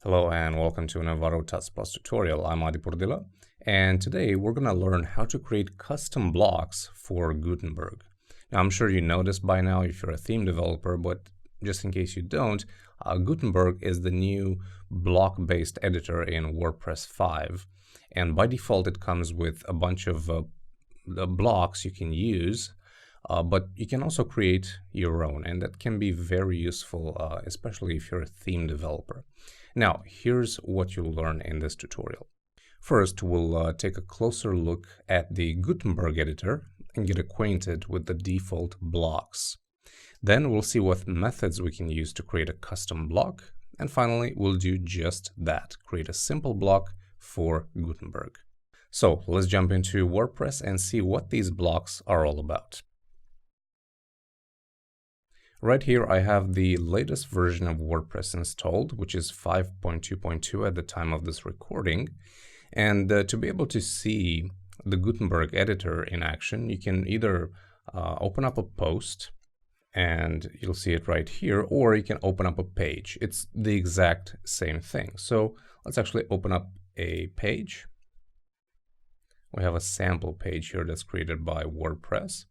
Hello and welcome to an Envato Tuts Plus tutorial. I'm Adi Purdila, and today we're going to learn how to create custom blocks for Gutenberg. Now, I'm sure you know this by now if you're a theme developer, but just in case you don't, Gutenberg is the new block-based editor in WordPress 5. And by default, it comes with a bunch of the blocks you can use, but you can also create your own, and that can be very useful, especially if you're a theme developer. Now, here's what you'll learn in this tutorial. First, we'll take a closer look at the Gutenberg editor and get acquainted with the default blocks. Then we'll see what methods we can use to create a custom block. And finally, we'll do just that, create a simple block for Gutenberg. So let's jump into WordPress and see what these blocks are all about. Right here, I have the latest version of WordPress installed, which is 5.2.2 at the time of this recording. And to be able to see the Gutenberg editor in action, you can either open up a post, and you'll see it right here, or you can open up a page. It's the exact same thing. So let's actually open up a page. We have a sample page here that's created by WordPress.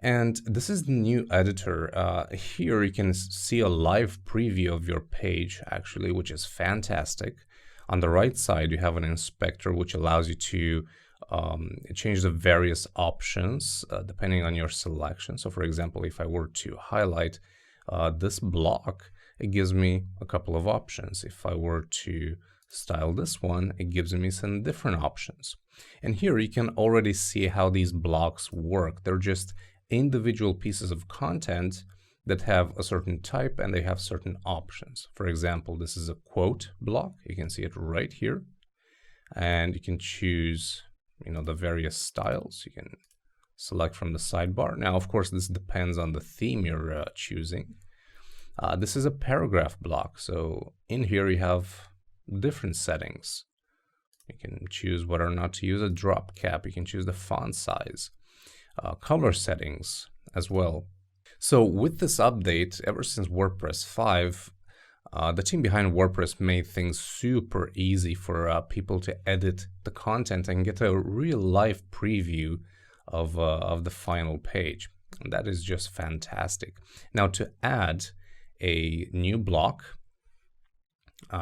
And this is the new editor. Here you can see a live preview of your page, actually, which is fantastic. On the right side, you have an inspector, which allows you to change the various options depending on your selection. So, for example, if I were to highlight this block, it gives me a couple of options. If I were to style this one, it gives me some different options. And here you can already see how these blocks work. They're just individual pieces of content that have a certain type and they have certain options. For example, this is a quote block. You can see it right here, and you can choose, the various styles. You can select from the sidebar. Now, of course, this depends on the theme you're choosing. This is a paragraph block. So in here, you have different settings. You can choose whether or not to use a drop cap. You can choose the font size. Color settings as well. So with this update, ever since WordPress 5, the team behind WordPress made things super easy for people to edit the content and get a real live preview of the final page. And that is just fantastic. Now, to add a new block,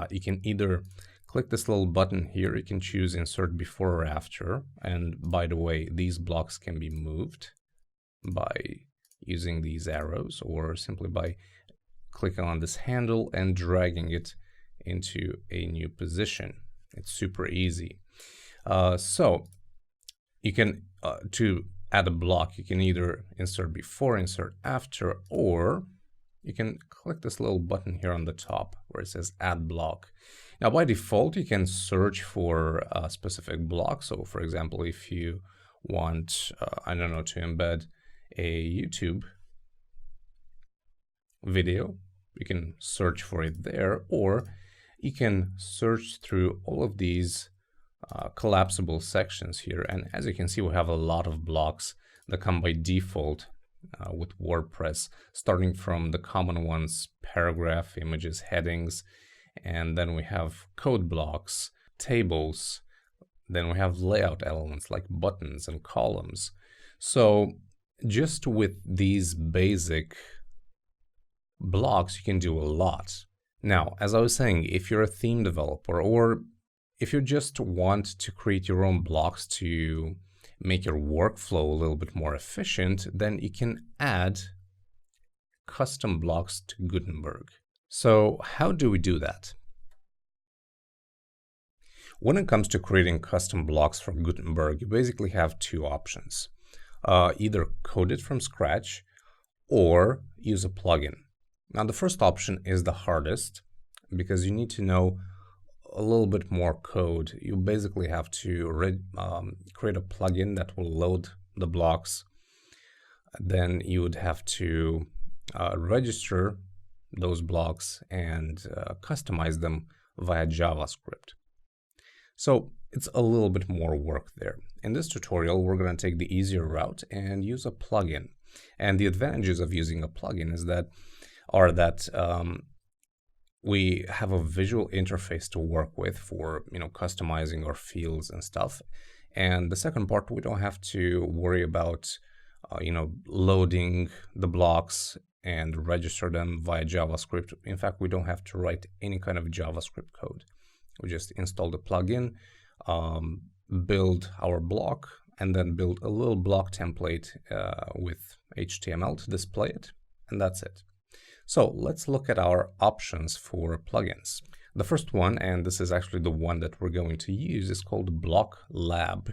you can either click this little button here. You can choose insert before or after. And by the way, these blocks can be moved by using these arrows or simply by clicking on this handle and dragging it into a new position. It's super easy. So you can, to add a block, you can either insert before, insert after, or you can click this little button here on the top where it says add block. Now, by default, you can search for a specific block. So, for example, if you want, to embed a YouTube video, you can search for it there, or you can search through all of these collapsible sections here. And as you can see, we have a lot of blocks that come by default with WordPress, starting from the common ones: paragraph, images, headings. And then we have code blocks, tables, then we have layout elements like buttons and columns. So just with these basic blocks, you can do a lot. Now, as I was saying, if you're a theme developer or if you just want to create your own blocks to make your workflow a little bit more efficient, then you can add custom blocks to Gutenberg. So how do we do that? When it comes to creating custom blocks for Gutenberg, you basically have two options. Either code it from scratch or use a plugin. Now, the first option is the hardest because you need to know a little bit more code. You basically have to create a plugin that will load the blocks. Then you would have to register those blocks and customize them via JavaScript. So it's a little bit more work there. In this tutorial, we're going to take the easier route and use a plugin. And the advantages of using a plugin are that we have a visual interface to work with for, customizing our fields and stuff. And the second part, we don't have to worry about, loading the blocks and register them via JavaScript. In fact, we don't have to write any kind of JavaScript code. We just install the plugin, build our block, and then build a little block template with HTML to display it, and that's it. So let's look at our options for plugins. The first one, and this is actually the one that we're going to use, is called Block Lab.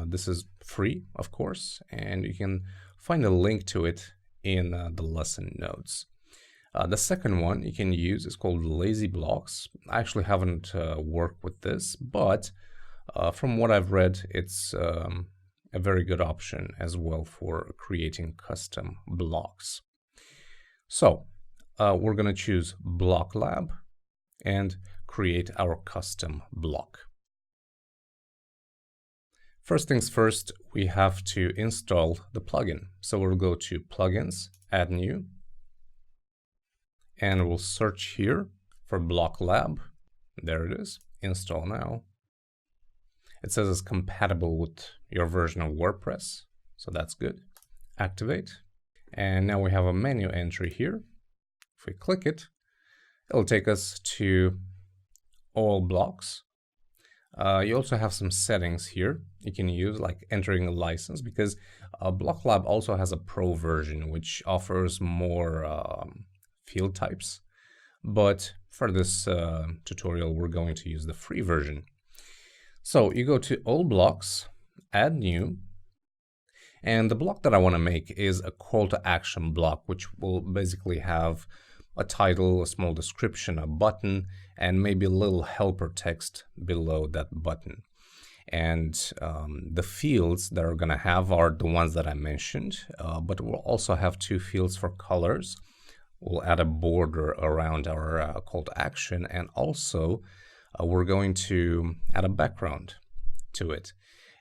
This is free, of course, and you can find a link to it in the lesson notes. The second one you can use is called Lazy Blocks. I actually haven't worked with this, but from what I've read, it's a very good option as well for creating custom blocks. So we're going to choose Block Lab and create our custom block. First things first, we have to install the plugin. So we'll go to Plugins, Add New, and we'll search here for Block Lab. There it is, install now. It says it's compatible with your version of WordPress, so that's good. Activate. And now we have a menu entry here. If we click it, it'll take us to all blocks. You also have some settings here you can use, like entering a license, because Block Lab also has a pro version which offers more field types. But for this tutorial, we're going to use the free version. So you go to all blocks, add new, and the block that I want to make is a call to action block, which will basically have a title, a small description, a button, and maybe a little helper text below that button. And the fields that are going to have are the ones that I mentioned, but we'll also have two fields for colors. We'll add a border around our call to action, and also we're going to add a background to it.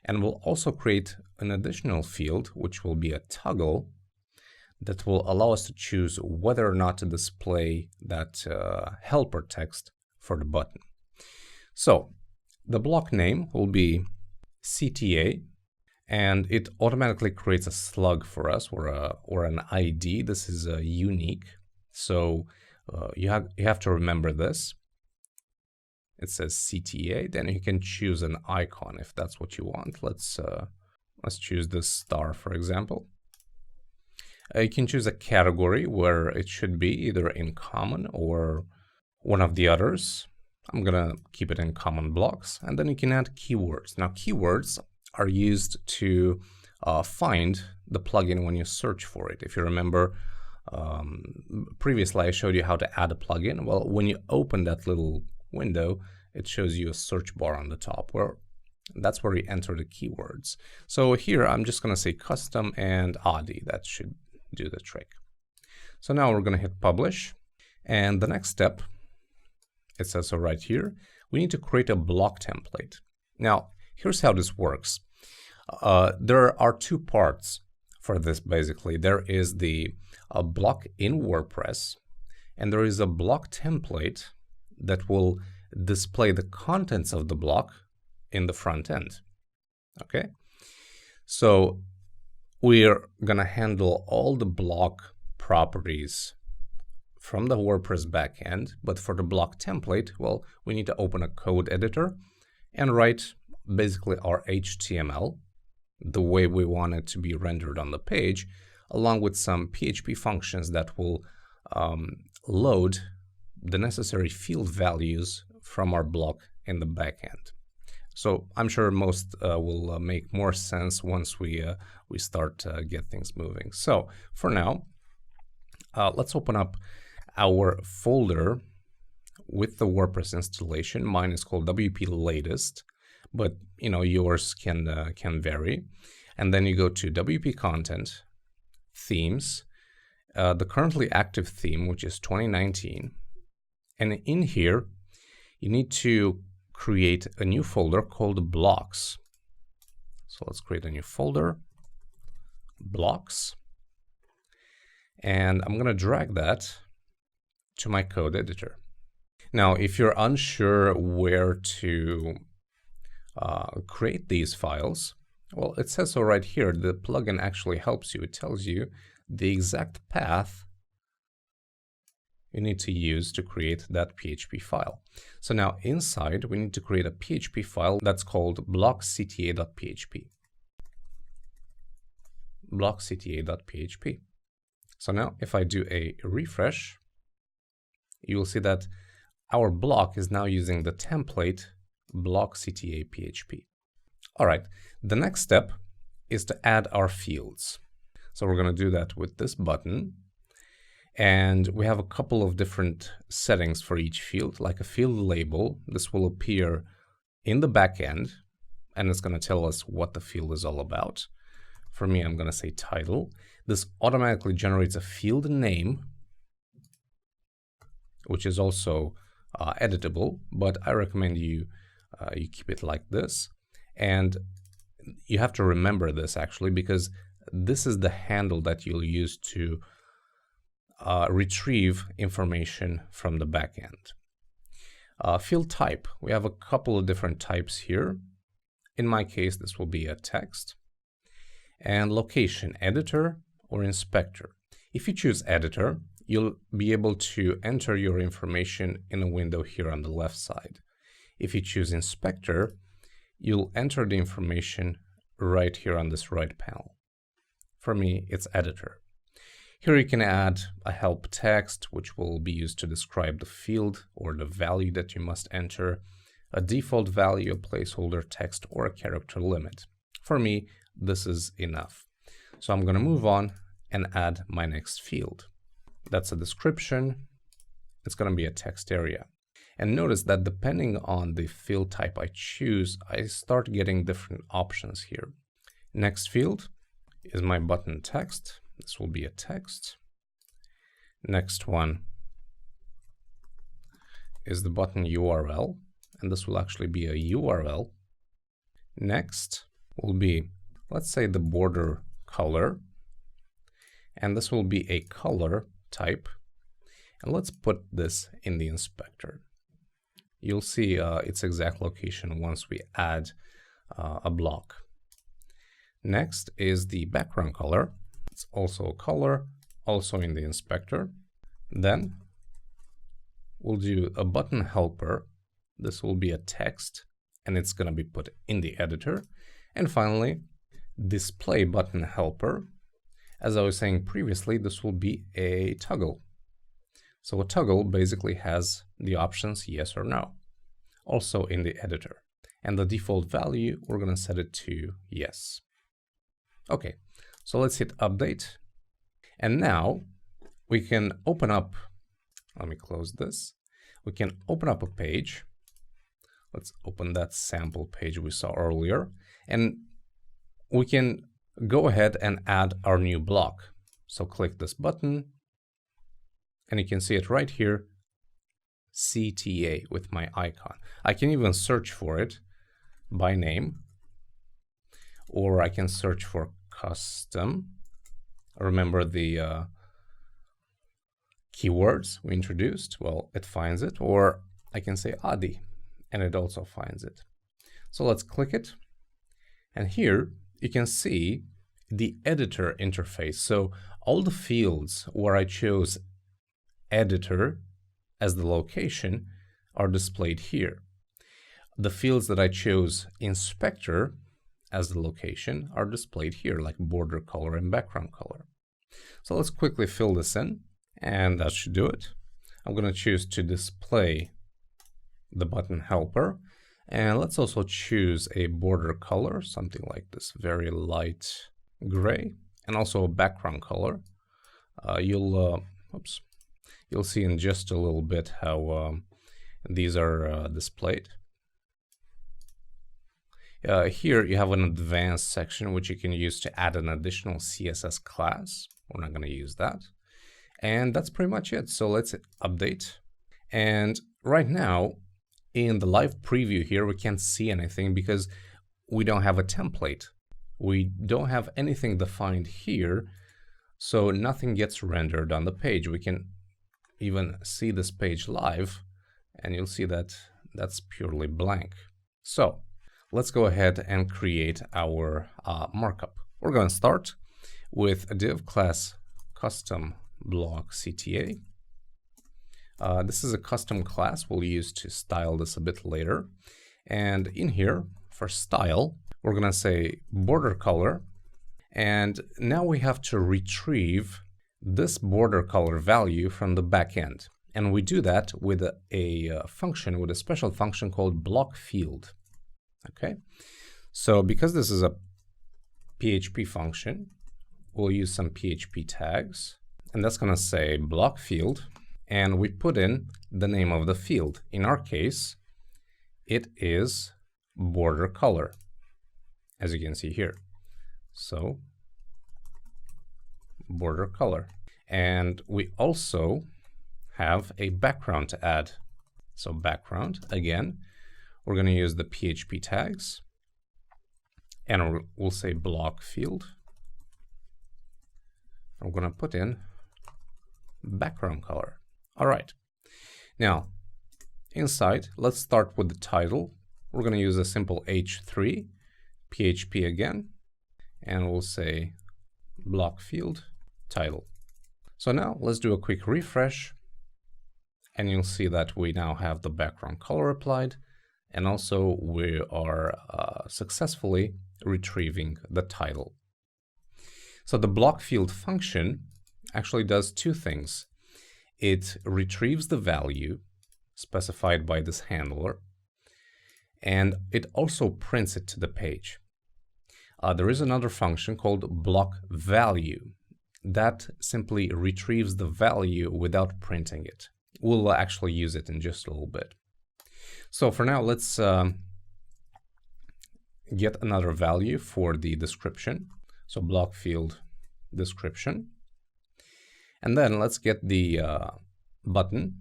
And we'll also create an additional field, which will be a toggle that will allow us to choose whether or not to display that helper text for the button. So the block name will be CTA, and it automatically creates a slug for us, or an ID. This is unique, so you have to remember this. It says CTA, then you can choose an icon if that's what you want. Let's choose this star, for example. You can choose a category where it should be either in common or one of the others. I'm gonna keep it in common blocks, and then you can add keywords. Now, keywords are used to find the plugin when you search for it. If you remember, previously I showed you how to add a plugin. Well, when you open that little window, it shows you a search bar on the top, that's where you enter the keywords. So here I'm just going to say custom and Audi. That should do the trick. So now we're going to hit publish, and the next step, it says so right here, we need to create a block template. Now here's how this works. There are two parts for this. Basically, there is the block in WordPress, and there is a block template that will display the contents of the block in the front end. Okay, so we're gonna handle all the block properties from the WordPress backend, but for the block template, well, we need to open a code editor and write basically our HTML the way we want it to be rendered on the page, along with some PHP functions that will load the necessary field values from our block in the backend. So I'm sure most will make more sense once we start get things moving. So for now, let's open up our folder with the WordPress installation. Mine is called WP Latest, but yours can vary. And then you go to WP Content, Themes, the currently active theme, which is 2019. And in here, you need to create a new folder called Blocks. So let's create a new folder, Blocks. And I'm going to drag that to my code editor. Now, if you're unsure where to create these files, well, it says so right here. The plugin actually helps you. It tells you the exact path you need to use to create that PHP file. So now inside, we need to create a PHP file that's called blockcta.php. blockcta.php. So now if I do a refresh, you will see that our block is now using the template blockcta.php. All right, the next step is to add our fields. So we're going to do that with this button. And we have a couple of different settings for each field, like a field label. This will appear in the backend, and it's going to tell us what the field is all about. For me, I'm going to say title. This automatically generates a field name, which is also editable, but I recommend you keep it like this. And you have to remember this actually, because this is the handle that you'll use to retrieve information from the backend. Field type, we have a couple of different types here. In my case, this will be a text. And location, editor or inspector. If you choose editor, you'll be able to enter your information in a window here on the left side. If you choose inspector, you'll enter the information right here on this right panel. For me, it's editor. Here you can add a help text, which will be used to describe the field or the value that you must enter, a default value, a placeholder text, or a character limit. For me, this is enough. So I'm going to move on and add my next field. That's a description. It's going to be a text area. And notice that depending on the field type I choose, I start getting different options here. Next field is my button text. This will be a text. Next one is the button URL, and this will actually be a URL. Next will be, let's say, the border color, and this will be a color type. And let's put this in the inspector. You'll see its exact location once we add a block. Next is the background color. It's also a color, also in the inspector. Then we'll do a button helper. This will be a text, and it's going to be put in the editor. And finally, display button helper. As I was saying previously, this will be a toggle. So a toggle basically has the options yes or no, also in the editor. And the default value, we're going to set it to yes. Okay, so let's hit update. And now we can open up, let me close this. We can open up a page. Let's open that sample page we saw earlier. And we can go ahead and add our new block. So click this button, and you can see it right here, CTA with my icon. I can even search for it by name, or I can search for custom. Remember the keywords we introduced? Well, it finds it. Or I can say Adi, and it also finds it. So let's click it. And here you can see the editor interface. So all the fields where I chose editor as the location are displayed here. The fields that I chose inspector as the location are displayed here, like border color and background color. So let's quickly fill this in, and that should do it. I'm going to choose to display the button helper, and let's also choose a border color, something like this, very light gray, and also a background color. You'll see in just a little bit how these are displayed. Here you have an advanced section which you can use to add an additional CSS class. We're not going to use that. And that's pretty much it. So let's hit update. And right now in the live preview here, we can't see anything because we don't have a template. We don't have anything defined here. So nothing gets rendered on the page. We can even see this page live, and you'll see that that's purely blank. So let's go ahead and create our markup. We're going to start with a div class custom block CTA. This is a custom class we'll use to style this a bit later. And in here, for style, we're going to say border color. And now we have to retrieve this border color value from the backend. And we do that with a function, with a special function called block field. Okay, so because this is a PHP function, we'll use some PHP tags, and that's going to say block field, and we put in the name of the field. In our case, it is border color, as you can see here. So border color. And we also have a background to add. So background, again, we're going to use the PHP tags, and we'll say block field. I'm going to put in background color. All right. Now, inside, let's start with the title. We're going to use a simple H3, PHP again, and we'll say block field title. So now let's do a quick refresh, and you'll see that we now have the background color applied, and also we are successfully retrieving the title. So the block field function actually does two things. It retrieves the value specified by this handler, and it also prints it to the page. There is another function called block value that simply retrieves the value without printing it. We'll actually use it in just a little bit. So for now, let's get another value for the description. So block field description. And then let's get the button.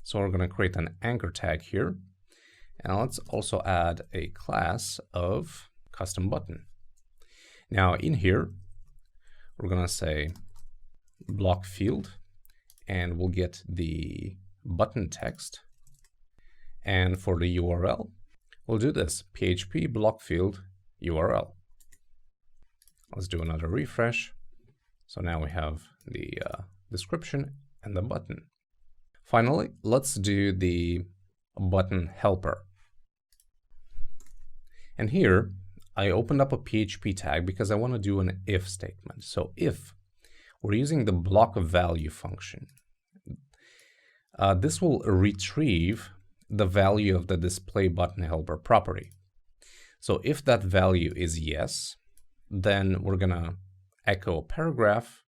So we're going to create an anchor tag here. And let's also add a class of custom button. Now in here, we're going to say block field, and we'll get the button text. And for the URL, we'll do this, PHP block field URL. Let's do another refresh. So now we have the description and the button. Finally, let's do the button helper. And here, I opened up a PHP tag because I want to do an if statement. So if we're using the block value function, this will retrieve the value of the display button helper property. So if that value is yes, then we're going to echo a paragraph,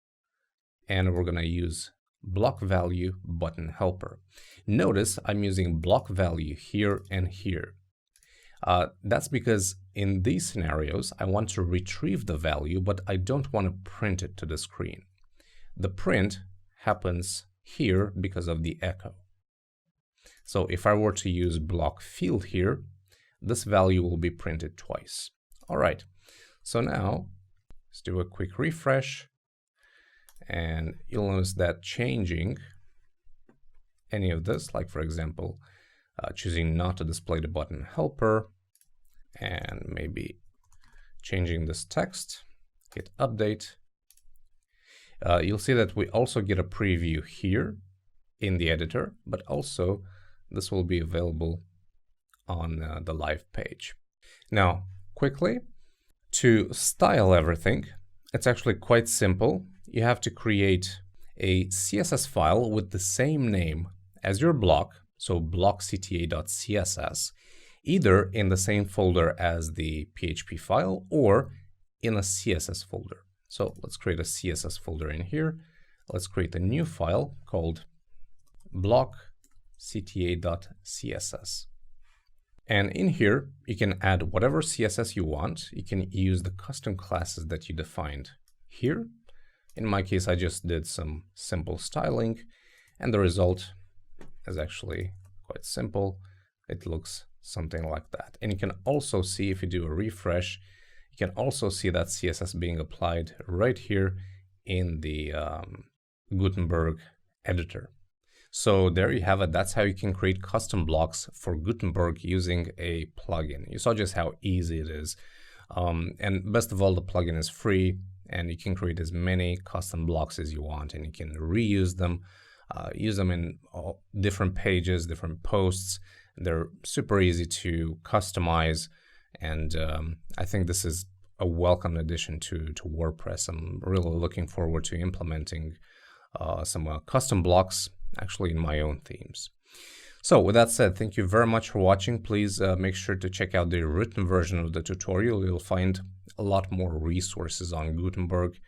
and we're going to use block value button helper. Notice I'm using block value here and here. That's because in these scenarios, I want to retrieve the value, but I don't want to print it to the screen. The print happens here because of the echo. So if I were to use block field here, this value will be printed twice. All right, so now let's do a quick refresh, and you'll notice that changing any of this, like for example, choosing not to display the button helper, and maybe changing this text, hit update. You'll see that we also get a preview here in the editor, but also this will be available on the live page. Now, quickly, to style everything, it's actually quite simple. You have to create a CSS file with the same name as your block, so blockcta.css, either in the same folder as the PHP file or in a CSS folder. So let's create a CSS folder in here. Let's create a new file called blockcta.css. And in here, you can add whatever CSS you want. You can use the custom classes that you defined here. In my case, I just did some simple styling, and the result is actually quite simple. It looks something like that. And you can also see, if you do a refresh, you can also see that CSS being applied right here in the Gutenberg editor. So there you have it. That's how you can create custom blocks for Gutenberg using a plugin. You saw just how easy it is. And best of all, the plugin is free, and you can create as many custom blocks as you want, and you can reuse them, use them in different pages, different posts. They're super easy to customize, and I think this is a welcome addition to WordPress. I'm really looking forward to implementing some custom blocks actually in my own themes. So with that said, thank you very much for watching. Please make sure to check out the written version of the tutorial. You'll find a lot more resources on Gutenberg.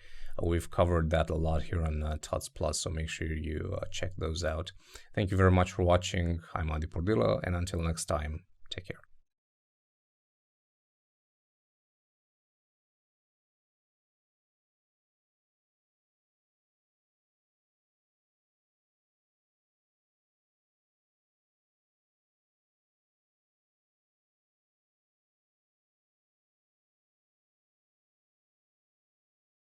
We've covered that a lot here on Tuts Plus, so make sure you check those out. Thank you very much for watching. I'm Adi Pordila, and until next time, take care.